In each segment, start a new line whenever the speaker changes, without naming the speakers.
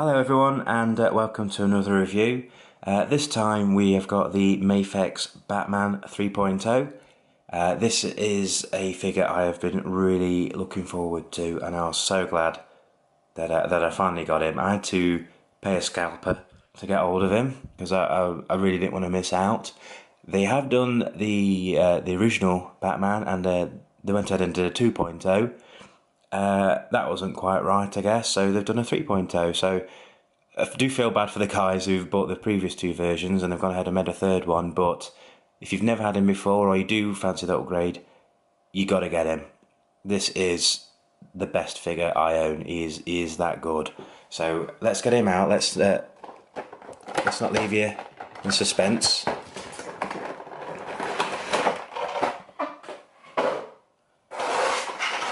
Hello everyone and welcome to another review. This time we have got the MAFEX Batman 3.0. This is a figure I have been really looking forward to, and I was so glad that I finally got him. I had to pay a scalper to get hold of him because I really didn't want to miss out. They have done the original Batman, and they went ahead and did a 2.0. That wasn't quite right, I guess, so they've done a 3.0. So I do feel bad for the guys who've bought the previous two versions and they've gone ahead and made a third one, but if you've never had him before or you do fancy the upgrade, you got to get him. This is the best figure I own. He is that good. So let's get him out. Let's not leave you in suspense.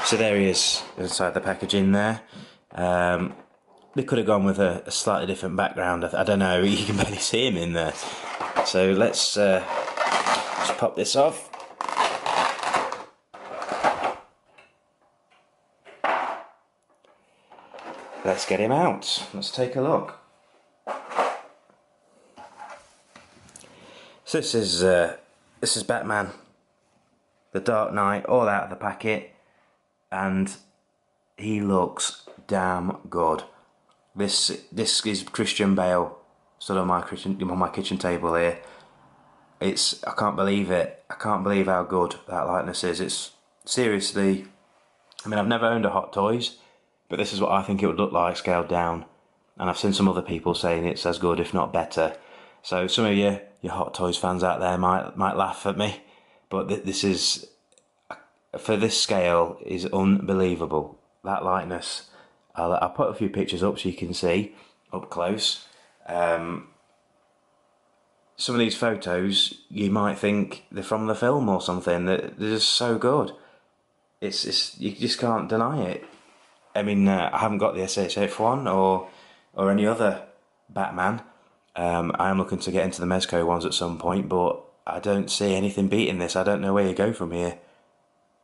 So there he is inside the packaging there. They could have gone with a slightly different background. I don't know, you can barely see him in there. So let's just pop this off. Let's get him out. Let's take a look. So this is Batman, the Dark Knight, all out of the packet, and he looks damn good. This is Christian Bale stood on my kitchen table here. I can't believe it. I can't believe how good that likeness is. It's seriously, I mean, I've never owned a Hot Toys, but this is what I think it would look like scaled down. And I've seen some other people saying it's as good, if not better. So some of you Hot Toys fans out there might laugh at me, but this is, for this scale, is unbelievable. That likeness. I'll put a few pictures up so you can see up close. Some of these photos you might think they're from the film or something. They're just so good. It's you just can't deny it. I mean, I haven't got the SHF one or any other Batman. I am looking to get into the Mezco ones at some point, but I don't see anything beating this. I don't know where you go from here.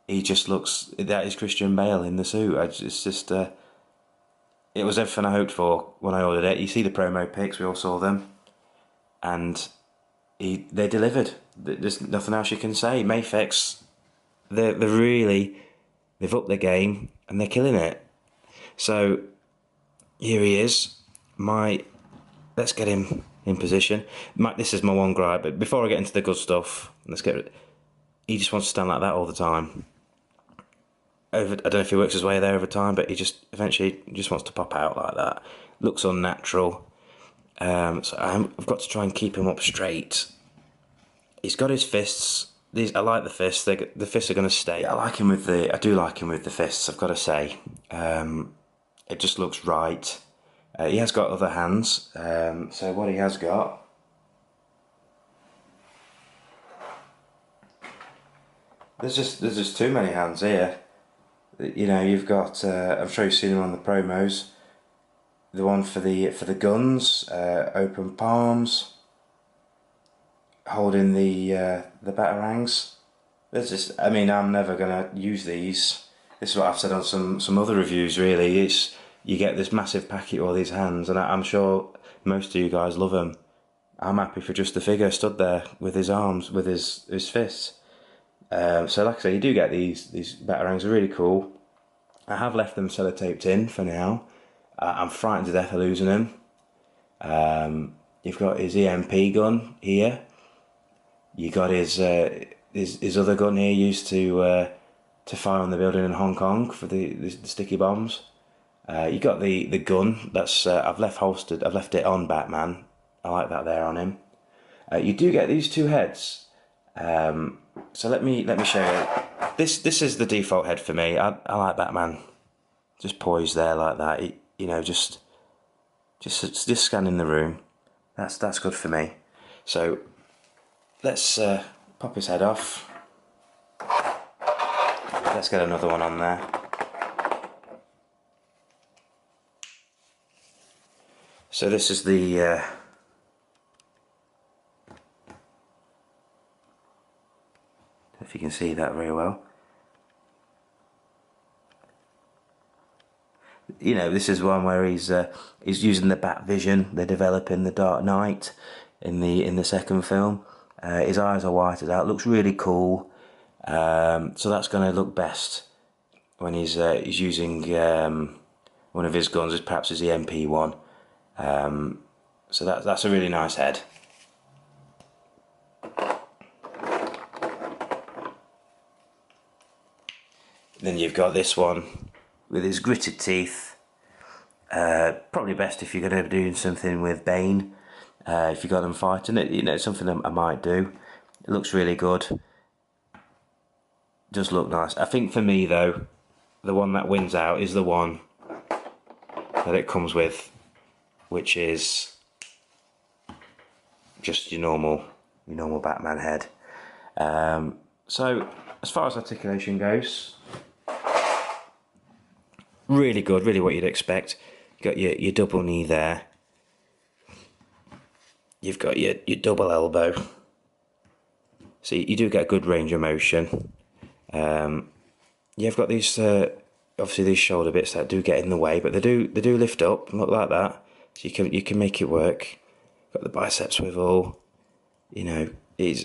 He just looks. That is Christian Bale in the suit. It's just. It was everything I hoped for when I ordered it. You see the promo pics, we all saw them, and they delivered. There's nothing else you can say. MAFEX, they've upped their game and they're killing it. So here he is. Let's get him in position. This is my one gripe, but before I get into the good stuff, he just wants to stand like that all the time. I don't know if he works his way there over time, but he just eventually just wants to pop out like that. Looks unnatural. So I've got to try and keep him up straight. He's got his fists. I like the fists. The fists are going to stay. I do like him with the fists, I've got to say. It just looks right. He has got other hands. So what he has got. There's just too many hands here. You know, you've got. I'm sure you've seen them on the promos. The one for the guns, open palms, holding the batarangs. There's just. I mean, I'm never gonna use these. This is what I've said on some other reviews. Really, you get this massive packet with all these hands, and I'm sure most of you guys love them. I'm happy for just the figure stood there with his arms, with his fists. So like I say, you do get these batarangs are really cool. I have left them sellotaped in for now. I'm frightened to death of losing them. You've got his EMP gun here. You got his other gun here used to fire on the building in Hong Kong for the sticky bombs. You got the gun that's I've left holstered. I've left it on Batman. I like that there on him. You do get these two heads. So let me show you. This is the default head for me. I like Batman, just poised there like that. You know, just scanning the room. That's good for me. So let's pop his head off. Let's get another one on there. So this is the. If you can see that very well. you know, this is one where he's using the bat vision they develop in the Dark Knight in the second film. His eyes are whited out. Looks really cool. So that's going to look best when he's using one of his guns, perhaps his EMP one. So that's a really nice head. Then you've got this one with his gritted teeth. Probably best if you're going to be doing something with Bane. If you got them fighting it, you know, something I might do. It looks really good. Does look nice. I think for me though, the one that wins out is the one that it comes with, which is just your normal Batman head. So as far as articulation goes, really good, really what you'd expect. You've got your double knee there. You've got your double elbow. So you do get a good range of motion. You've got these obviously these shoulder bits that do get in the way, but they do lift up and look like that. So you can make it work. Got the bicep swivel. You know, you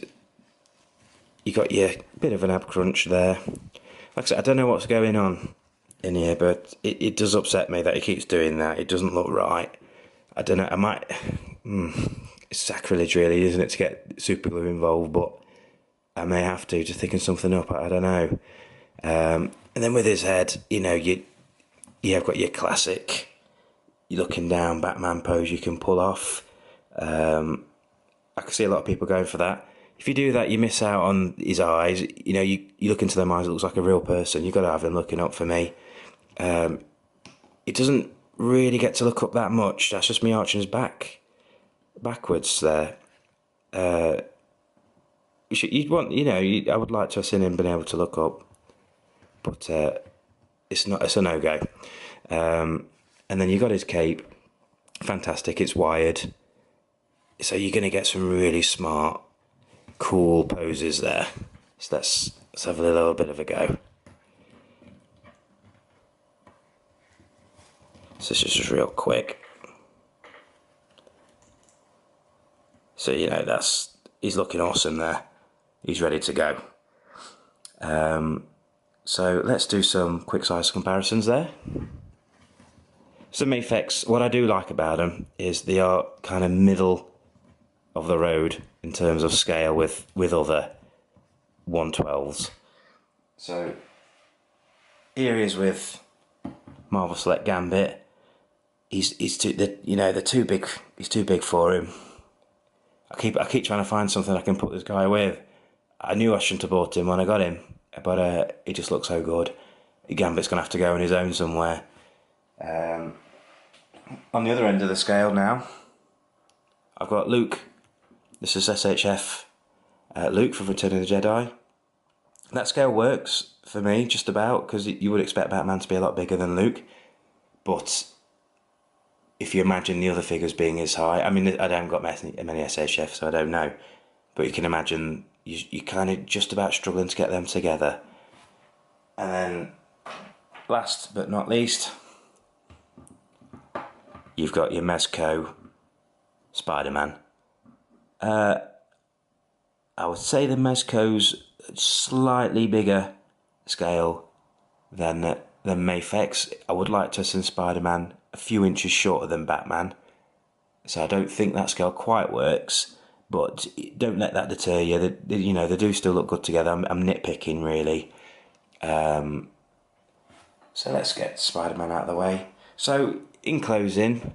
got your bit of an ab crunch there. Like I said, I don't know what's going on in here, but it does upset me that he keeps doing that. It doesn't look right. I don't know. I might. It's sacrilege, really, isn't it, to get super glue involved? But I may have to thicken something up. I don't know. And then with his head, you know, you have got your classic, you're looking down Batman pose you can pull off. I can see a lot of people going for that. If you do that, you miss out on his eyes. You know, you look into them eyes, it looks like a real person. You've got to have them looking up for me. It doesn't really get to look up that much. That's just me arching his backwards there. You'd want, you know, I would like to have seen him been able to look up, but it's a no-go. And then you got his cape, fantastic. It's wired, so you're going to get some really smart, cool poses there. So let's have a little bit of a go. So this is just real quick. So you know he's looking awesome there. He's ready to go. So let's do some quick size comparisons there. So MAFEX, what I do like about them is they are kind of middle of the road in terms of scale with other 112s. So here he is with Marvel Select Gambit. He's too, they're too big. He's too big for him. I keep trying to find something I can put this guy with. I knew I shouldn't have bought him when I got him, but he just looks so good. Gambit's gonna have to go on his own somewhere. On the other end of the scale now, I've got Luke. This is SHF Luke from Return of the Jedi. That scale works for me just about, because you would expect Batman to be a lot bigger than Luke, but if you imagine the other figures being as high, I mean, I haven't got many SHF, so I don't know, but you can imagine you kind of just about struggling to get them together. And then, last but not least, you've got your Mezco Spider-Man. I would say the Mezco's slightly bigger scale than MAFEX. I would like to have seen Spider-Man a few inches shorter than Batman, so I don't think that scale quite works, but don't let that deter you. They do still look good together. I'm nitpicking, really. So let's get Spider-Man out of the way. So in closing,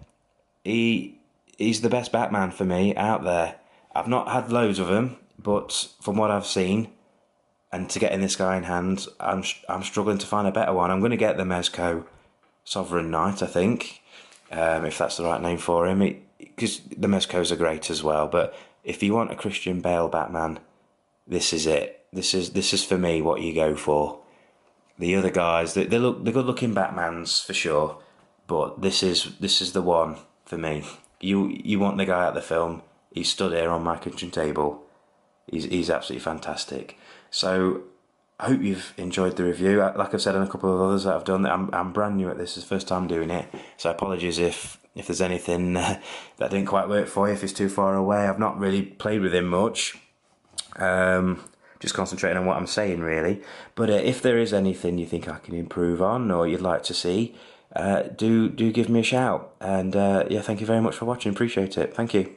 he's the best Batman for me out there. I've not had loads of them, but from what I've seen, and to getting this guy in hand, I'm struggling to find a better one. I'm going to get the Mezco Sovereign Knight, I think, if that's the right name for him, because the Mezcos are great as well. But if you want a Christian Bale Batman, this is it. This is for me what you go for. The other guys, they're good-looking Batmans for sure, but this is the one for me. You want the guy at the film. He's stood here on my kitchen table. He's absolutely fantastic. So I hope you've enjoyed the review. Like I've said on a couple of others that I've done, I'm brand new at this. It's the first time doing it, so apologies if there's anything that didn't quite work for you, if it's too far away. I've not really played with him much, just concentrating on what I'm saying really. But if there is anything you think I can improve on or you'd like to see, do give me a shout. And yeah, thank you very much for watching. Appreciate it. Thank you.